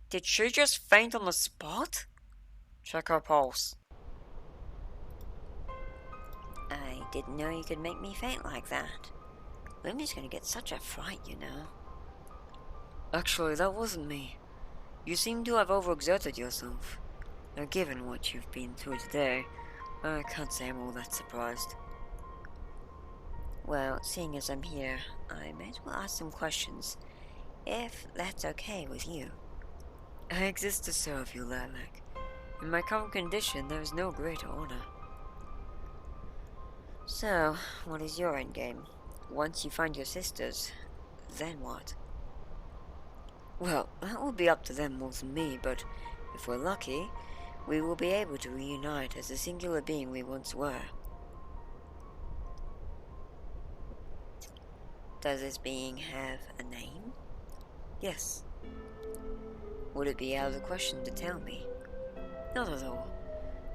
Did she just faint on the spot? Check her pulse. I didn't know you could make me faint like that. Lumi's gonna get such a fright, you know. Actually, that wasn't me. You seem to have overexerted yourself. Now, given what you've been through today, I can't say I'm all that surprised. Well, seeing as I'm here, I may as well ask some questions, if that's okay with you. I exist to serve you, Lilac. In my current condition, there is no greater honor. So, what is your endgame? Once you find your sisters, then what? Well, that will be up to them more than me, but if we're lucky, we will be able to reunite as the singular being we once were. Does this being have a name? Yes. Would it be out of the question to tell me? Not at all.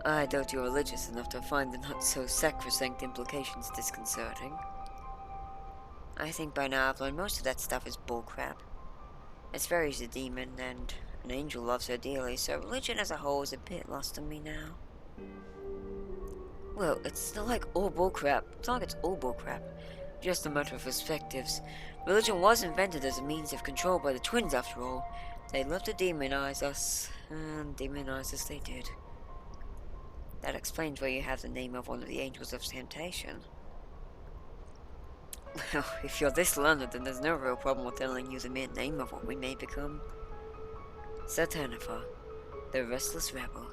I doubt you're religious enough to find the not-so-sacrosanct implications disconcerting. I think by now I've learned most of that stuff is bullcrap. Esperia's a demon, and an angel loves her dearly, so religion as a whole is a bit lost on me now. Well, it's not like all bullcrap. It's not like it's all bullcrap. Just a matter of perspectives. Religion was invented as a means of control by the twins, after all. They love to demonize us, and demonize us they did. That explains why you have the name of one of the angels of temptation. Well, if you're this learned, then there's no real problem with telling you the mere name of what we may become. Satanifa, the restless rebel.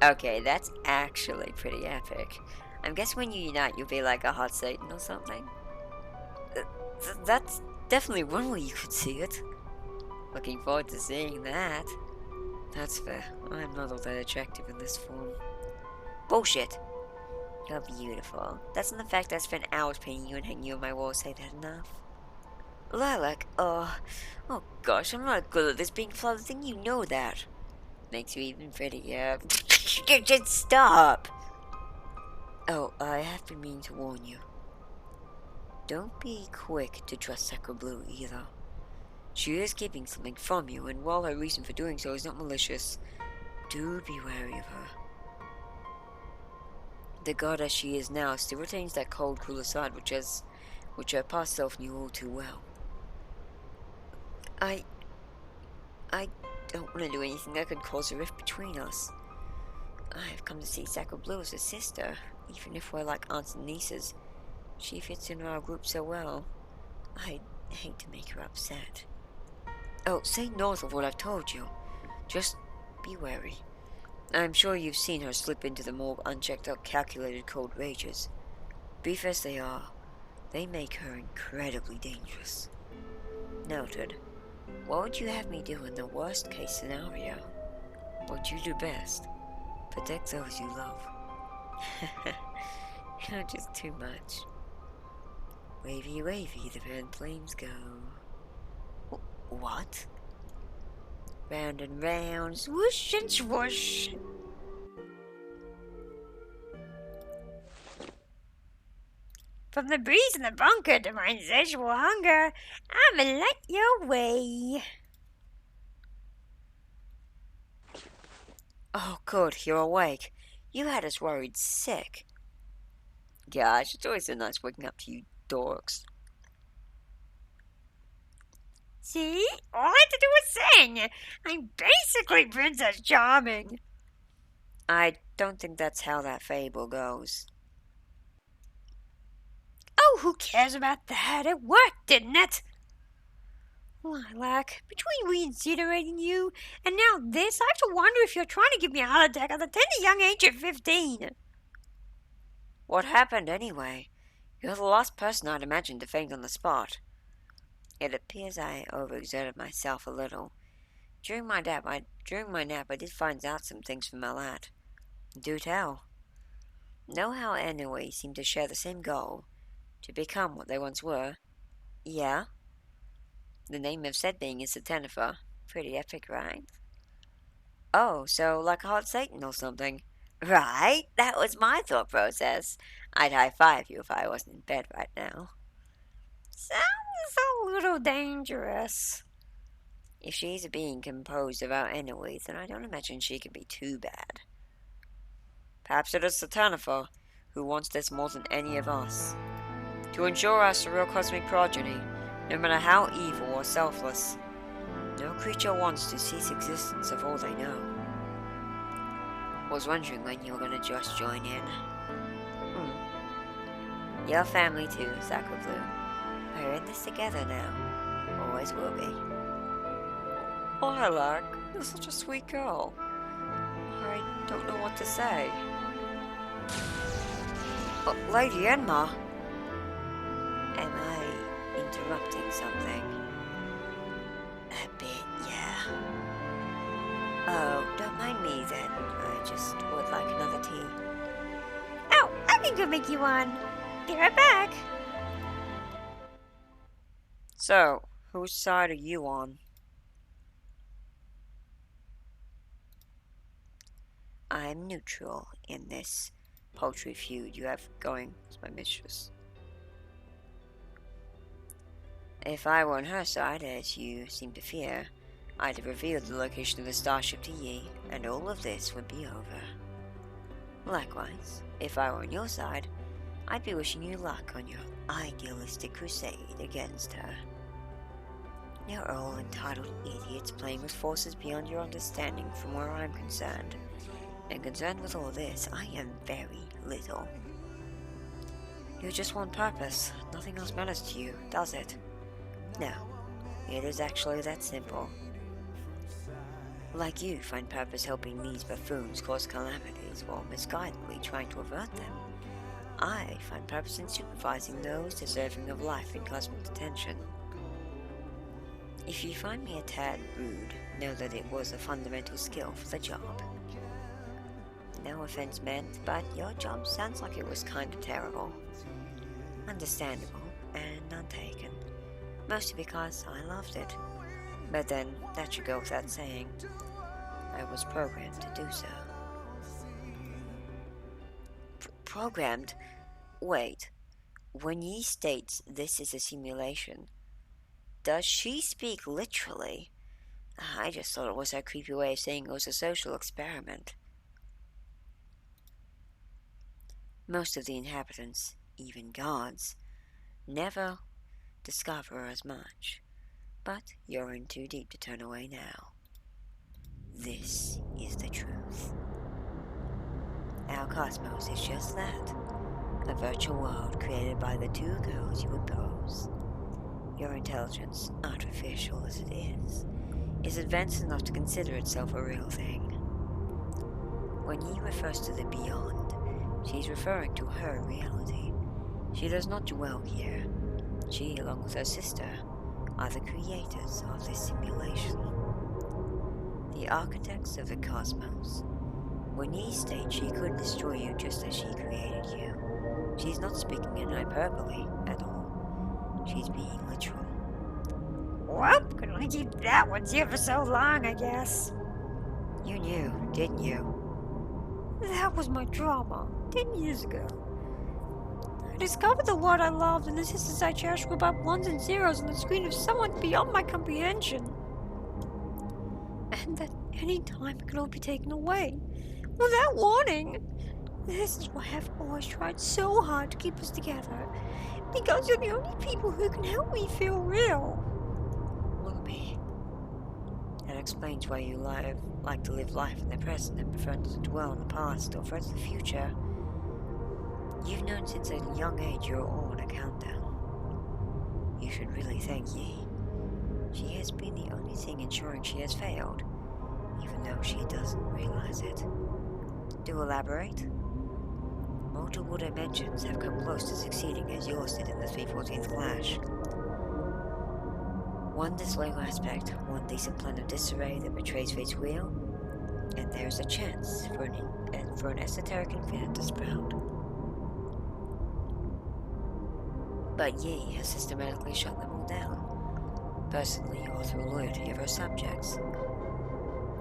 Okay, that's actually pretty epic. I'm guessing when you unite, you'll be like a hot Satan or something. That's definitely one way you could see it. Looking forward to seeing that. That's fair. I'm not all that attractive in this form. Bullshit. You're beautiful. Doesn't the fact that I spent hours painting you and hanging you on my wall say that enough? Lilac, oh gosh, I'm not good at this being flooded thing, you know that. Makes you even prettier. Just stop! Oh, I have been meaning to warn you. Don't be quick to trust Sacreblu either. She is keeping something from you, and while her reason for doing so is not malicious, do be wary of her. The goddess she is now still retains that cold, cruel side which her past self knew all too well. I don't want to do anything that could cause a rift between us. I have come to see Sacreblu as a sister, even if we're like aunts and nieces. She fits into our group so well. I'd hate to make her upset. Oh, say north of what I've told you. Just be wary. I'm sure you've seen her slip into the more unchecked out calculated cold rages. Brief as they are, they make her incredibly dangerous. Noted. What would you have me do in the worst case scenario? What you do best. Protect those you love. You're just too much. Wavy, wavy, the red flames go. What? Round and round, swoosh and swoosh. From the breeze in the bunker to my insatiable hunger, I'ma let your way. Oh, good, you're awake. You had us worried sick. Gosh, it's always so nice waking up to you dorks. See? All I had to do was sing. I'm basically Princess Charming. I don't think that's how that fable goes. Oh, who cares about that? It worked, didn't it? Lilac, between reincinerating you and now this, I have to wonder if you're trying to give me a heart attack at the tender young age of 15. What happened anyway? You're the last person I'd imagine to faint on the spot. It appears I overexerted myself a little. During my nap, I did find out some things from my lad. Do tell. Know how ENNUI seem to share the same goal, to become what they once were? Yeah? The name of said being is Satanifa. Pretty epic, right? Oh, so like a hot Satan or something. Right? That was my thought process. I'd high-five you if I wasn't in bed right now. Sounds a little dangerous. If she's a being composed of our ENNUI, then I don't imagine she can be too bad. Perhaps it is Satanifer who wants this more than any of us. To ensure us a real cosmic progeny, no matter how evil or selfless. No creature wants to cease existence of all they know. Was wondering when you were gonna just join in. Your family too, Sacreblu. We're in this together now. Always will be. Oh, Lilac, you're such a sweet girl. I don't know what to say. Oh, Lady Enma. Am I interrupting something? A bit, yeah. Oh, don't mind me then. I just would like another tea. Oh, I can go make you one. Be right back. So, whose side are you on? I'm neutral in this paltry feud you have going with my mistress. If I were on her side, as you seem to fear, I'd have revealed the location of the starship to ye, and all of this would be over. Likewise, if I were on your side, I'd be wishing you luck on your idealistic crusade against her. You're all entitled idiots playing with forces beyond your understanding from where I'm concerned. And concerned with all this, I am very little. You just want purpose. Nothing else matters to you, does it? No, it is actually that simple. Like you find purpose helping these buffoons cause calamities while misguidedly trying to avert them, I find purpose in supervising those deserving of life in cosmic detention. If you find me a tad rude, know that it was a fundamental skill for the job. No offense meant, but your job sounds like it was kinda terrible. Understandable and untaken. Mostly because I loved it. But then, that should go without saying. I was programmed to do so. Programmed? Wait. When ye states this is a simulation, does she speak literally? I just thought it was her creepy way of saying it was a social experiment. Most of the inhabitants, even gods, never discover as much. But you're in too deep to turn away now. This is the truth. Our cosmos is just that. A virtual world created by the two girls you oppose. Your intelligence, artificial as it is advanced enough to consider itself a real thing. When he refers to the beyond, she's referring to her reality. She does not dwell here. She, along with her sister, are the creators of this simulation. The architects of the cosmos. When ye state she could destroy you just as she created you, she's not speaking in hyperbole at all. She's being literal. Well, could only keep that one here for so long, I guess. You knew, didn't you? That was my drama, 10 years ago. I discovered the word I loved and the sisters I cherished were about ones and zeros on the screen of someone beyond my comprehension. And that any time it could all be taken away, without warning. This is why I've always tried so hard to keep us together, because you're the only people who can help me feel real. Lumi. That explains why you like to live life in the present and prefer to dwell in the past or further the future. You've known since a young age you're all on a countdown. You should really thank Yi. She has been the only thing ensuring she has failed, even though she doesn't realize it. To elaborate, multiple dimensions have come close to succeeding as yours did in the 314th Clash. One disloyal aspect, one decent plan of disarray that betrays fate's wheel, and there's a chance for an esoteric infinite to sprout. But Yi has systematically shut them all down, personally or through loyalty of her subjects.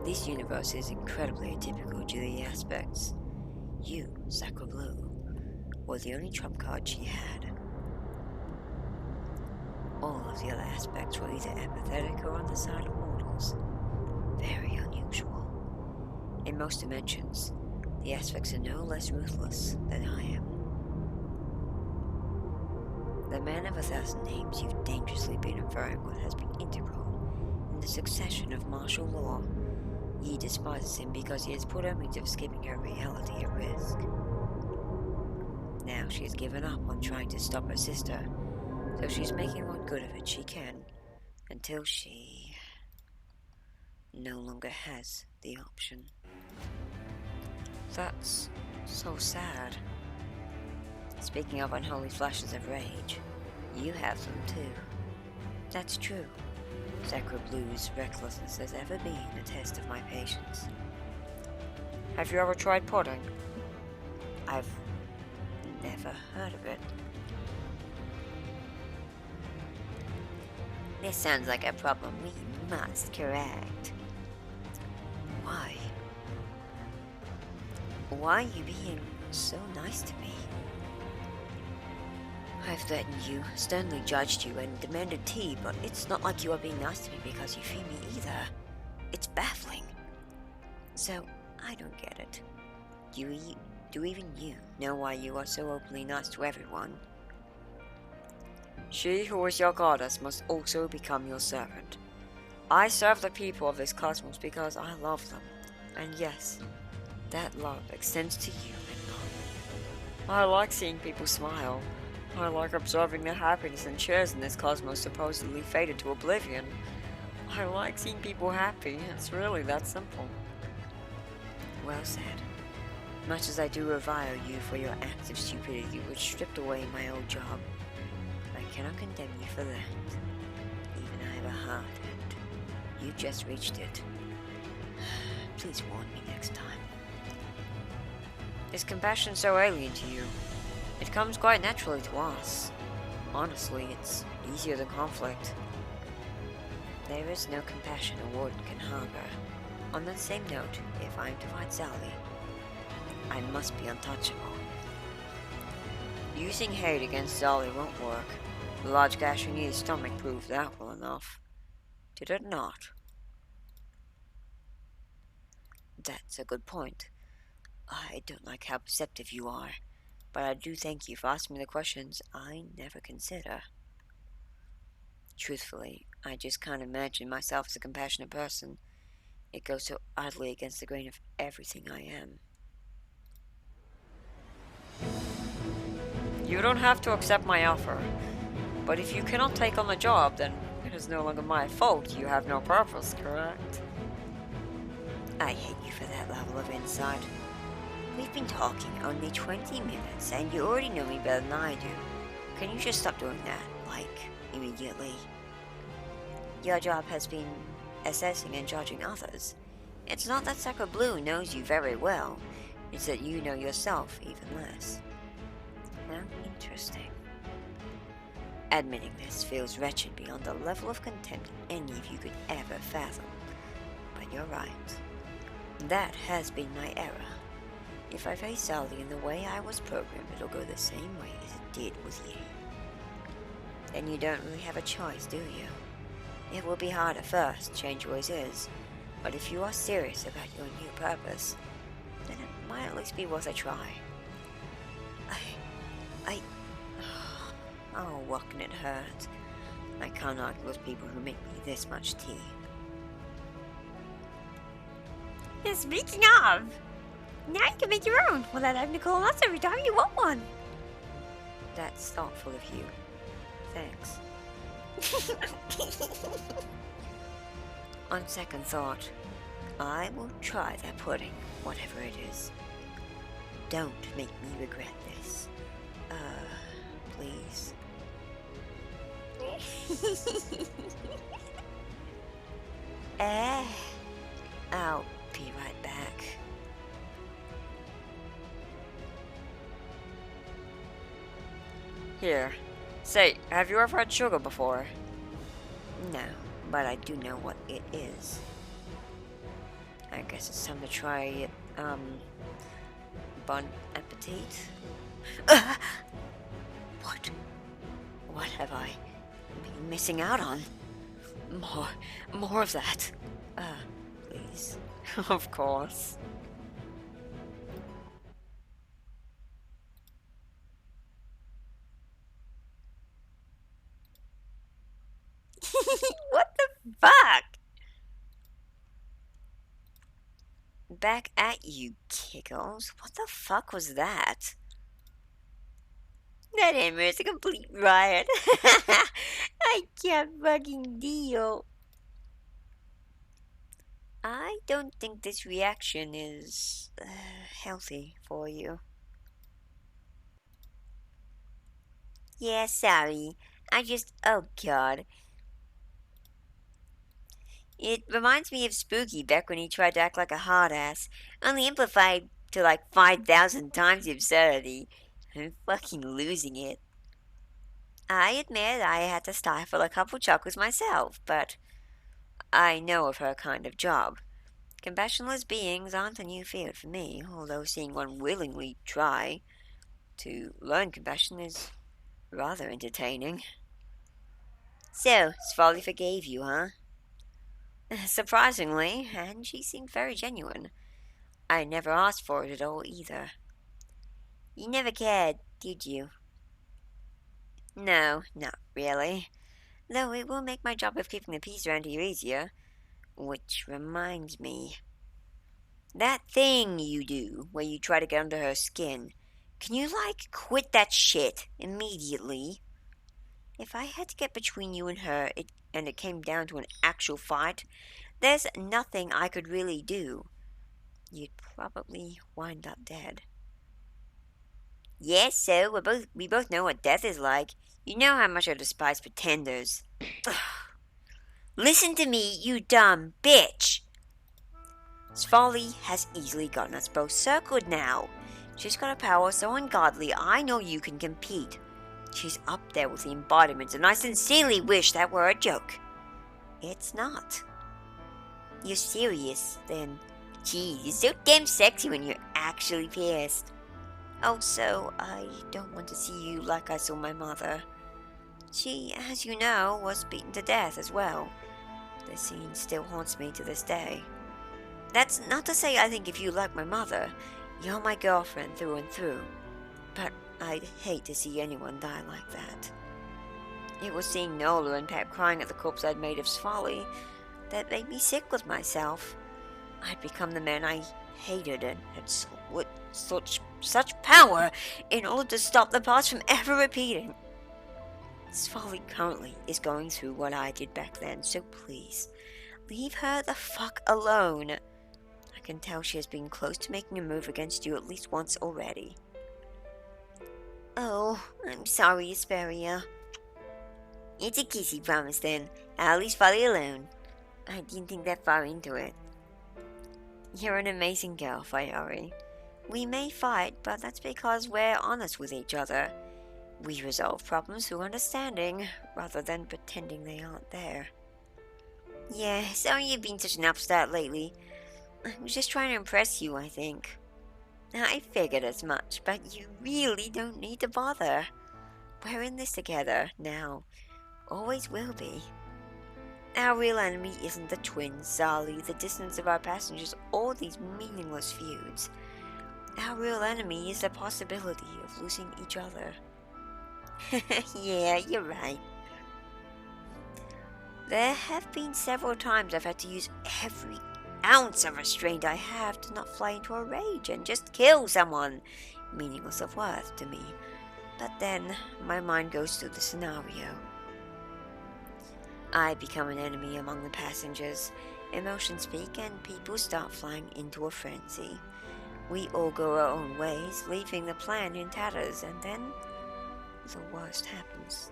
This universe is incredibly atypical due to the aspects. You, Sacreblu, were the only trump card she had. All of the other aspects were either empathetic or on the side of mortal. animals. Very unusual. In most dimensions, the aspects are no less ruthless than I am. The man of 1,000 names you've dangerously been inferring with has been integral in the succession of martial law. Ye despises him because he has put her means of escaping her reality at risk. Now she has given up on trying to stop her sister, so she's making what good of it she can, until she no longer has the option. That's so sad. Speaking of unholy flashes of rage, you have them too. That's true. Sacreblu's recklessness has ever been a test of my patience. Have you ever tried pudding? I've never heard of it. This sounds like a problem we must correct. Why? Why are you being so nice to me? I've threatened you, sternly judged you, and demanded tea, but it's not like you are being nice to me because you fear me either. It's baffling. So, I don't get it. Do even you know why you are so openly nice to everyone? She who is your goddess must also become your servant. I serve the people of this cosmos because I love them. And yes, that love extends to you, Enma. I like seeing people smile. I like observing the happiness and cheers in this cosmos supposedly faded to oblivion. I like seeing people happy. It's really that simple. Well said. Much as I do revile you for your acts of stupidity which stripped away my old job, I cannot condemn you for that. Even I have a heart, and you just reached it. Please warn me next time. Is compassion so alien to you? It comes quite naturally to us. Honestly, it's easier than conflict. There is no compassion a warden can harbor. On that same note, if I am to fight Sally, I must be untouchable. Using hate against Sally won't work. The large gash in his stomach proved that well enough. Did it not? That's a good point. I don't like how perceptive you are, but I do thank you for asking me the questions I never consider. Truthfully, I just can't imagine myself as a compassionate person. It goes so utterly against the grain of everything I am. You don't have to accept my offer. But if you cannot take on the job, then it is no longer my fault. You have no purpose, correct? I hate you for that level of insight. We've been talking only 20 minutes, and you already know me better than I do. Can you just stop doing that, like, immediately? Your job has been assessing and judging others. It's not that Sacreblu knows you very well, it's that you know yourself even less. How interesting. Admitting this feels wretched beyond the level of contempt any of you could ever fathom. But you're right. That has been my error. If I face Sally in the way I was programmed, it'll go the same way as it did with you. Then you don't really have a choice, do you? It will be hard at first, change always is, but if you are serious about your new purpose, then it might at least be worth a try. Oh, what can it hurt? I can't argue with people who make me this much tea. Yeah, speaking of, now you can make your own without having to call us every time you want one. That's thoughtful of you. Thanks. On second thought, I will try that pudding, whatever it is. Don't make me regret this. Please. I'll be right back. Here. Say, have you ever had sugar before? No, but I do know what it is. I guess it's time to try it, bon appetit? What have I been missing out on? More of that. Of course. What the fuck? Back at you, Kickles. What the fuck was that? That Enma is a complete riot. I can't fucking deal. I don't think this reaction is healthy for you. Yeah, sorry. Oh god. It reminds me of Spooky back when he tried to act like a hard ass, only amplified to like 5,000 times the absurdity. I'm fucking losing it. I admit I had to stifle a couple chuckles myself, but I know of her kind of job. Compassionless beings aren't a new field for me, although seeing one willingly try to learn compassion is rather entertaining. So, Svalli forgave you, huh? Surprisingly, and she seemed very genuine. I never asked for it at all either. You never cared, did you? No, not really. Though it will make my job of keeping the peace around here easier. Which reminds me. That thing you do, where you try to get under her skin. Can you, quit that shit immediately? If I had to get between you and her, and it came down to an actual fight, there's nothing I could really do. You'd probably wind up dead. Yes, so we both know what death is like. You know how much I despise pretenders. Listen to me, you dumb bitch! Svalli has easily gotten us both circled now. She's got a power so ungodly I know you can compete. She's up there with the embodiment, and I sincerely wish that were a joke. It's not. You're serious, then. Geez, you're so damn sexy when you're actually pissed. Also, I don't want to see you like I saw my mother. She, as you know, was beaten to death as well. The scene still haunts me to this day. That's not to say I think if you like my mother, you're my girlfriend through and through. But I'd hate to see anyone die like that. It was seeing Nola and Pep crying at the corpse I'd made of Svalli that made me sick with myself. I'd become the man I hated and had such power in order to stop the past from ever repeating. Svalli currently is going through what I did back then, so please, leave her the fuck alone. I can tell she has been close to making a move against you at least once already. Oh, I'm sorry, Esperia. It's a kissy promise then. I'll leave Svalli alone. I didn't think that far into it. You're an amazing girl, Fyori. We may fight, but that's because we're honest with each other. We resolve problems through understanding, rather than pretending they aren't there. Yeah, sorry you've been such an upstart lately. I was just trying to impress you, I think. I figured as much, but you really don't need to bother. We're in this together, now. Always will be. Our real enemy isn't the twins, Zali, the distance of our passengers, or these meaningless feuds. Our real enemy is the possibility of losing each other. Yeah, you're right. There have been several times I've had to use every ounce of restraint I have to not fly into a rage and just kill someone, meaningless of worth to me. But then my mind goes through the scenario. I become an enemy among the passengers. Emotions speak and people start flying into a frenzy. We all go our own ways, leaving the plan in tatters, and then the worst happens.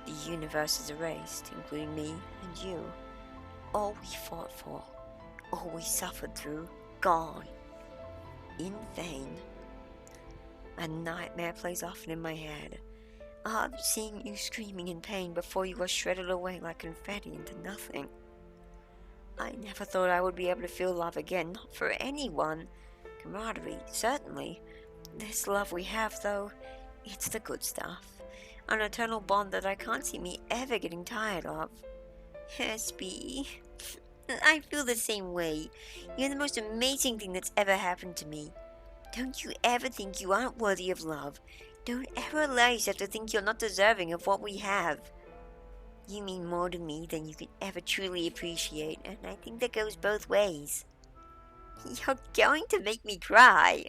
The universe is erased, including me and you. All we fought for, all we suffered through, gone. In vain. A nightmare plays often in my head. Of seeing you screaming in pain before you were shredded away like confetti into nothing. I never thought I would be able to feel love again, not for anyone. Camaraderie, certainly. This love we have, though, it's the good stuff. An eternal bond that I can't see me ever getting tired of. Espy, I feel the same way. You're the most amazing thing that's ever happened to me. Don't you ever think you aren't worthy of love. Don't ever allow yourself to think you're not deserving of what we have. You mean more to me than you can ever truly appreciate, and I think that goes both ways. You're going to make me cry.